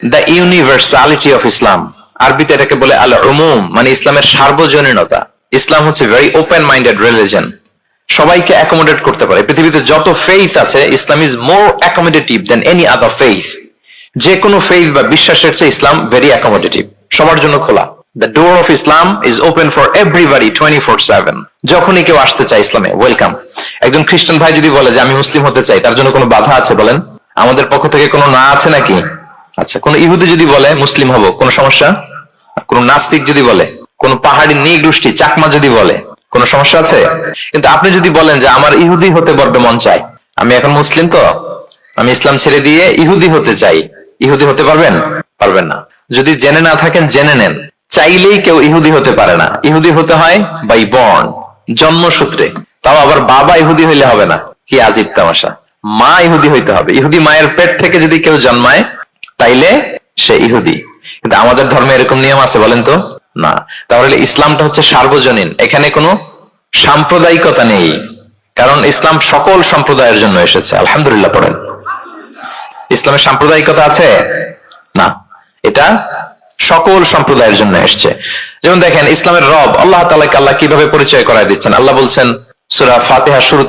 The universality of Islam, আরবিতে এটাকে বলে আল উমুম, মানে ইসলামের সার্বজনীনতা। ইসলাম হচ্ছে ভেরি ওপেন মাইন্ডেড রিলিজন, সবাইকে অ্যাকোমোডেট করতে পারে। পৃথিবীতে যত ফেইথ আছে, Islam is more accommodative than any other faith. যে কোনো ফেইথ বা বিশ্বাসের চেয়ে ইসলাম ভেরি অ্যাকোমোডেটিভ, সবার জন্য খোলা। The door of Islam is open for everybody 24/7। যখনই কেউ আসতে চায় ইসলামে, ওয়েলকাম। একজন খ্রিস্টান ভাই যদি বলে যে আমি মুসলিম হতে চাই, তার জন্য কোনো বাধা আছে বলেন? আমাদের পক্ষ থেকে কোনো না আছে নাকি? আচ্ছা, কোন ইহুদি যদি বলে মুসলিম হব, কোনো সমস্যা? কোন নাস্তিক যদি বলে, কোন পাহাড়ি নৃগোষ্ঠী চাকমা যদি বলে, কোনো সমস্যা আছে? কিন্তু আপনি যদি বলেন যে আমার ইহুদি হতে বড্ড মন চায়, আমি এখন মুসলিম তো আমি ইসলাম ছেড়ে দিয়ে ইহুদি হতে চাই, ইহুদি হতে পারবেন? পারবেন না। যদি জেনে না থাকেন জেনে নেন, চাইলেই কেউ ইহুদি হতে পারে না। ইহুদি হতে হয় বাই বর্ন, জন্মসূত্রে। তাও আবার বাবা ইহুদি হইলে হবে না। কি আজীব তামাশা! মা ইহুদি হইতে হবে। ইহুদি মায়ের পেট থেকে যদি কেউ জন্মায় তাইলে সে ইহুদি। কিন্তু আমাদের ধর্মে এরকম নিয়ম আছে বলেন তো? না। তাহলে ইসলামটা হচ্ছে সার্বজনীন, এখানে কোনো সাম্প্রদায়িকতা নেই, কারণ ইসলাম সকল সম্প্রদায়ের জন্য এসেছে। আলহামদুলিল্লাহ পড়েন। ইসলামের সাম্প্রদায়িকতা আছে না, এটা সকল সম্প্রদায়ের জন্য এসছে। যেমন দেখেন, ইসলামের রব আল্লাহ তাআলাকে আল্লাহ কিভাবে পরিচয় করায় দিচ্ছেন। আল্লাহ বলছেন সূরা ফাতিহার শুরুতে,